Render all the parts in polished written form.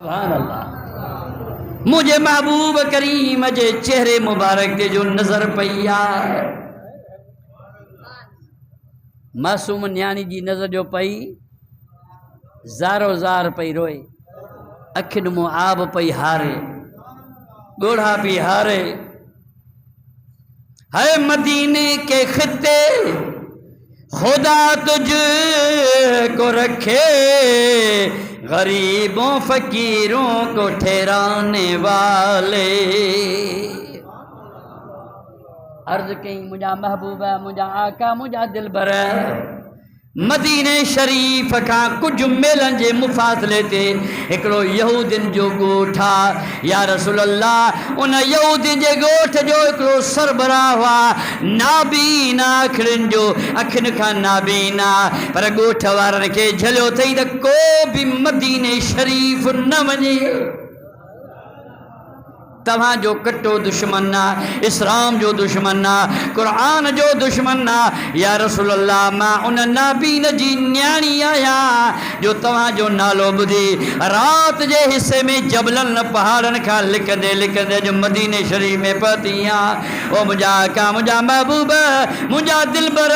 सुभान अल्लाह। मुझे महबूब करीम जे चेहरे मुबारक के जो नजर पईया मासूम न्याणी जी नजर जो पई ज़ारो ज़ार पई रोए अखिन मुँह आब पई हारे गोढ़ा पी हारे। है मदीने के खित्ते खुदा तुझ को रखे गरीबों फकीरों को ठहराने वाले। अर्ज कई मुझा महबूबा मुझा आका मुझा दिलबर मदीने शरीफ का कुछ मेलन जे मुफासले ते हिकिड़ो यहूदिन जो ॻोठा या रसूल अल्लाह उन यहूदी जे ॻोठ जो हिकिड़ो सरबराह हुआ नाबीना अखियुनि जो अखियुनि खां नाबीना पर ॻोठ वारनि खे झलियो अथई त को बि मदीने शरीफ न वञे। तव्हां जो कट्टो दुश्मन आ इस्लाम जो दुश्मन आ कुरान जो दुश्मन आ या रसूल अल्लाह मां उन नाबीन जी न्याणी आहियां जो तव्हां जो नालो ॿुधी रात जे हिस्से में जबलनि पहाड़नि खां लिकंदे लिकंदे जो मदीने शरीफ में पहुती आहियां। ओ मुंहिंजा आका मुंहिंजा महबूब मुंहिंजा दिलबर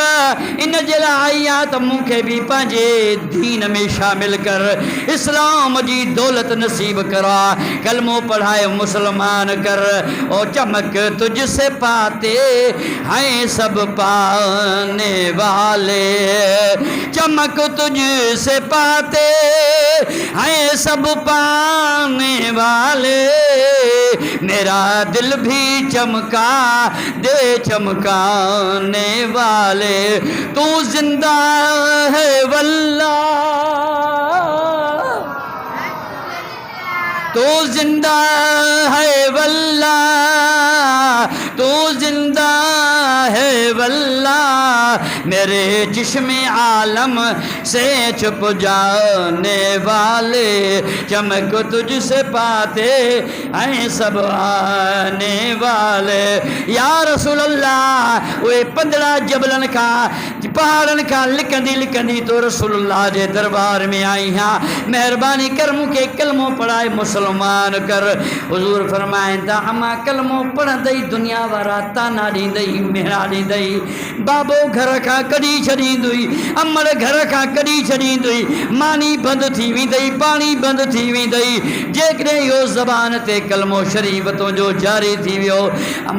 इन जे लाइ आई आहियां त मूंखे बि पंहिंजे दीन में शामिल कर इस्लाम जी दौलत नसीब करा कलमो पढ़ाए मुसलमान कर। ओ चमक तुझसे पाते हैं सब पाने वाले चमक तुझसे पाते हैं सब पाने वाले मेरा दिल भी चमका दे चमकाने वाले तू जिंदा है वल्लाह तो जिंदा है वल्लाह तो जिंदा है वल्लाह मेरे जिस्म आलम से छुप जाने वाले चमक तुझसे पाते हैं सब आने वाले। या रसूल अल्लाह वे 15 जबलन का पहाड़न का लिकंदी लिकंदी तो रसूलुल्लाह जे दरबार में आई हाँ मेहरबानी कर मूंखे कलमो पढ़ाए मुसलमान कर। हुजूर फरमाइन था अमा कलमो पढ़ंदई दुनिया वारा ताना ॾींदई मेहरा ॾींदई बाबो घर खां कढी छॾींदुई अमड़ घर खां कढी छॾींदुई मानी बंदि थी वेंदई पाणी बंदि थी वेंदई जेकॾहिं इहो ज़बान ते कलमो शरीफ तुंहिंजो जारी थी वियो।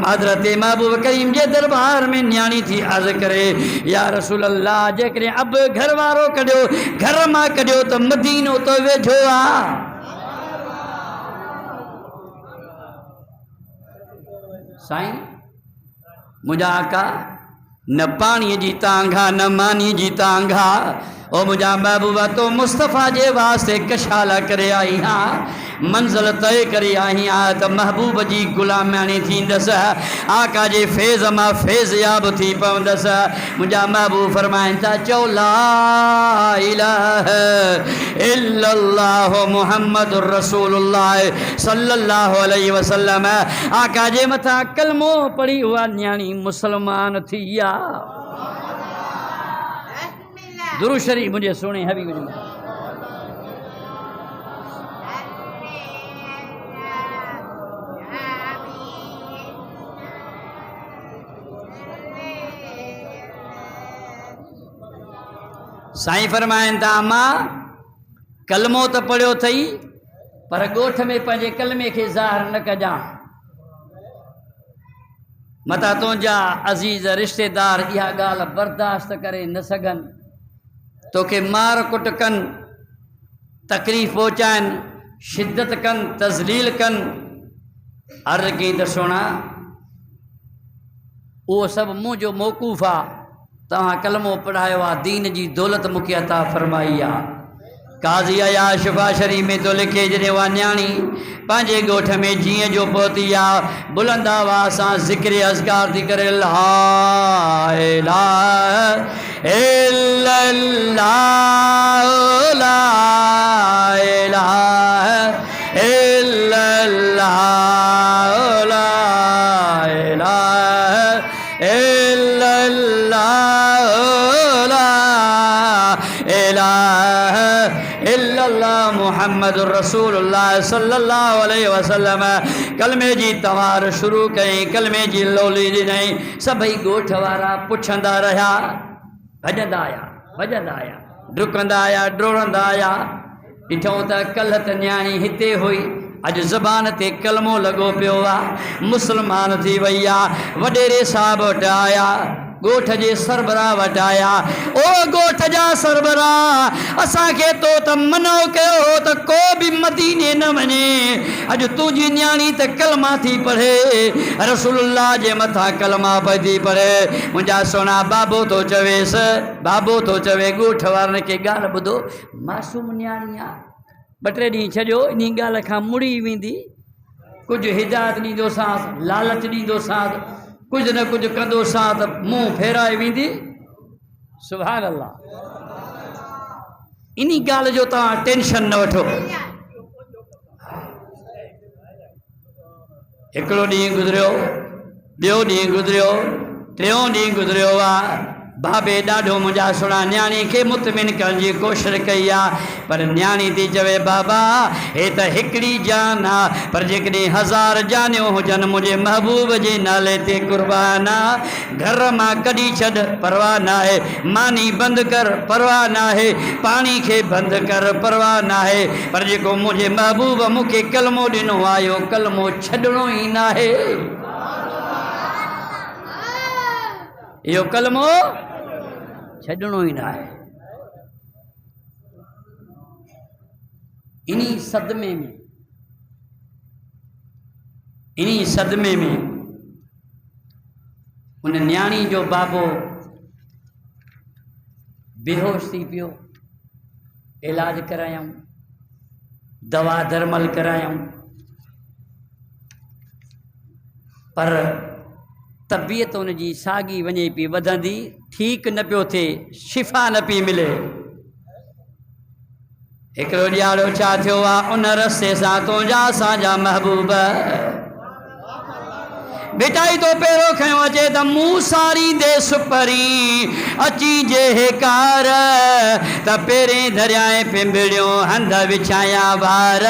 हज़रत महबूब करीम जे दरबार में न्याणी थी अर्ज़ करे या रसूल अल्लाह जेकॾहिं अब घर वारो कढियो घर मां कढियो त मदीनो तो वेझो आहे। साईं मुंहिंजा आका न पाणीअ जी तांघा न मानी जी तांघा ओ मुंहिंजा महबूबा तो मुस्तफ़ा जे वास्ते कशाला करे आई हाँ मंज़िल तय करे आई हाँ त महबूब जी गुलामानी थींदसि आका जे फैज़ मां फैज़ याब थी पवंदसि। मुंहिंजा महबूब फरमाइनि था चओ ला इलाहा इल्लल्लाह मुहम्मदुर रसूलुल्लाह सल्लल्लाहु अलैहि वसल्लम आका जे मथां कलमो पढ़ी हुआ न्याणी मुसलमान थी या दुरूद शरीफ मुझे सुने हबीब जी साईं फरमाइनि था अम्मा कलमो त पढ़ियो अथई पर ॻोठ में पंहिंजे कलमे खे ज़ाहिर न कजां मता तुंहिंजा अज़ीज़ रिश्तेदार इहा ॻाल्हि बर्दाश्त करे न सघनि तोखे मार कुट कनि तकलीफ़ पहुचाइनि शिद्दत कनि तज़लील कनि अर्ज़ कई त सुणा उहो सभु मुंहिंजो मौक़ूफ़ आहे तव्हां कलमो पढ़ायो आहे दीन जी दौलत मूंखे अता फरमाई आहे। काज़ी आया शिफा शरीफ में तो लिखे जॾहिं उहा न्याणी पंहिंजे ॻोठ में जीअं जो पहुती आहे बुलंद आवाज़ सां ज़िक्र अज़कार थी करे ला इलाहा इल्लल्लाह ला इलाहा इल्लल्लाह ला इलाहा इल्लल्लाह ला इलाहा इल्लल्लाह मुहम्मदुर रसूलुल्लाह सल्लल्लाहु अलैहि वसल्लम कलमे जी तवार शुरू कई कलमे जी लोली ॾिनई सभई ॻोठ वारा पुछंदा रहिया भॼंदा आया डुकंदा आया डोड़ंदा आया ॾिठूं त कल्ह त न्याणी हिते हुई अॼु ज़बान ते कलमो लॻो पियो आहे मुस्लमान थी वई आहे वॾेरे साहब वटि आया ॻोठ जे सरबराह वटि आया ओ ॻोठ जा सरबराह असांखे तो त मनो कयो हो त को बि मदीने न वञे अॼु तुंहिंजी न्याणी त कलमा थी पढ़े रसूलुल्लाह जे मथां कलमा पई थी पढ़े मुंहिंजा सोना बाबो थो चवेसि बाबो थो चवे ॻोठ वारनि खे ॻाल्हि ॿुधो मासूम न्याणी आहे ॿ टे ॾींहं छॾियो इन ॻाल्हि खां मुड़ी वेंदी कुझु हिदायत ॾींदोसांसि लालच ॾींदोसांसि कुछ न कुछ कंदो सां त मुंहुं फेराए वेंदी सुभान अल्लाह इन ॻाल्हि जो तव्हां टेंशन न वठो हिकिड़ो ॾींहुं गुज़रियो ॿियो ॾींहुं गुज़रियो टियों ॾींहुं गुज़रियो आहे बाबे ॾाढो मुंहिंजा सुणा न्याणी खे मुतमिन करण जी कोशिशि कई आहे पर न्याणी थी चवे बाबा हे त हिकिड़ी जान आहे पर जेकॾहिं 1000 जानियूं हुजनि मुंहिंजे महबूब जे नाले ते क़ुर्बान आहे घर मां कढी छॾ परवाह न आहे मानी बंदि कर परवाह न आहे पाणी खे बंदि कर परवाह न आहे पर जेको मुंहिंजे महबूब मूंखे कलमो ॾिनो आहे इहो कलमो छॾणो ई न आहे इहो कलमो छॾणो ई न आहे इन्ही सदमे में उन न्याणी जो बाबो बेहोश थी पियो इलाज करायूं दवा दरमल करायूं पर तबियत उनजी साॻी वञे पई वधंदी ठीक न पियो थिए शिफ़ा न पई मिले हिकिड़ो ॾियारो छा थियो आहे उन रस्ते सां तुंहिंजा असांजा महबूब बेटाई तो पहिरों खयों अचे त मूं सारींदे सुपरी अची जे हेकार त पहिरें दरियाए पिंबड़ियूं हंध विछाया वार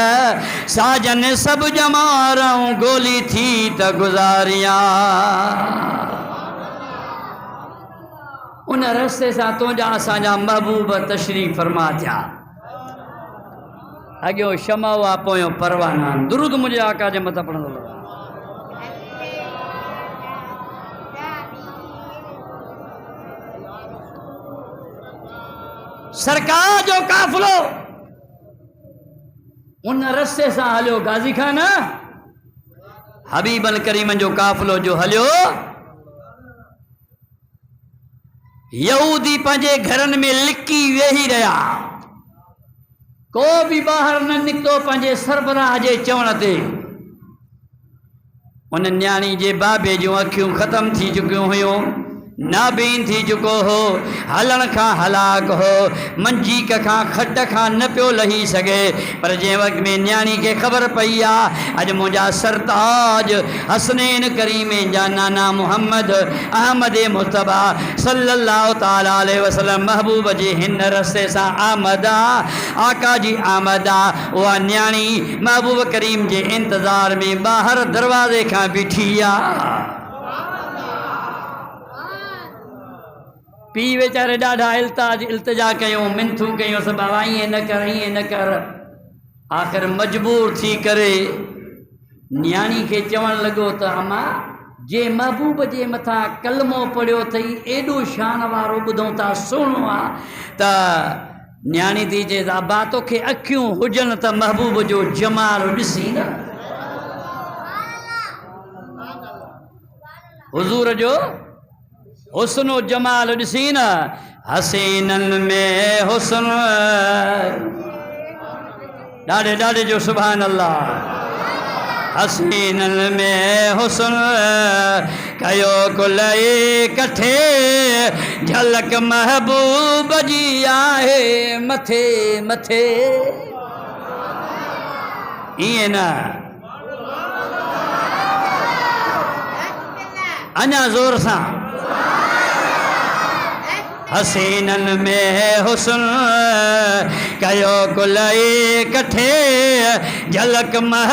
साजन सभु जमारऊं गोली थी त गुज़ारिया उन रस्ते सां तुंहिंजा असांजा महबूब तशरीफ़ फरमा थिया अॻियो शमा हुआ पोयों परवाना दुरूद मुंहिंजे आका जे मथां पढ़ंदो सरकार जो काफ़िलो उन रस्ते सां हलियो गाज़ी खान हबीबन करीमन जो काफ़िलो जो हलियो यहूदी पंहिंजे घरनि में लिकी वेही रहिया को बि ॿाहिरि न निकितो पंहिंजे सरबराह जे चवण ते उन न्याणी जे बाबे जूं अखियूं ख़तम थी चुकियूं हुयूं नाबीन थी चुको हो हलण खां हलाक हो मंजीक खां खट खां न पियो लही सघे पर जंहिं वक़्त में न्याणी खे ख़बर पई आहे अॼु मुंहिंजा सरताज हसनैन करीमेन जा नाना मुहम्मद अहमद मुस्तफ़ा सल्लल्लाहु ताला अलैहि वसल्लम महबूब जे हिन रस्ते सां आमद आहे आका जी आमद आहे उहा न्याणी महबूब करीम जे इंतज़ार में ॿाहिरि दरवाज़े खां बीठी आहे पी वेचारे ॾाढा इल्तिजा कयूं मिनथूं कयूं सभु बाबा ईअं न कर आख़िर मजबूर थी करे न्याणी खे चवणु लॻो त अमा जे महबूब जे मथां कलमो पढ़ियो अथई एॾो शान वारो ॿुधूं था सुहिणो आहे त न्याणी थी चए अबा तोखे अखियूं हुजनि त महबूब जो जमाल ॾिसी न हुज़ूर जो हुस्नो जमाल ॾिसी न हसीननि में हुस्न ॾाढे जो सुभान अल्लाह हसीननि में हुस्न कयो कुल कठे झलक महबूब जी आहे मथे मथे ईअं न अञा ज़ोर सां हसीनन में हुस्न कयो कुलई कठे झलक मह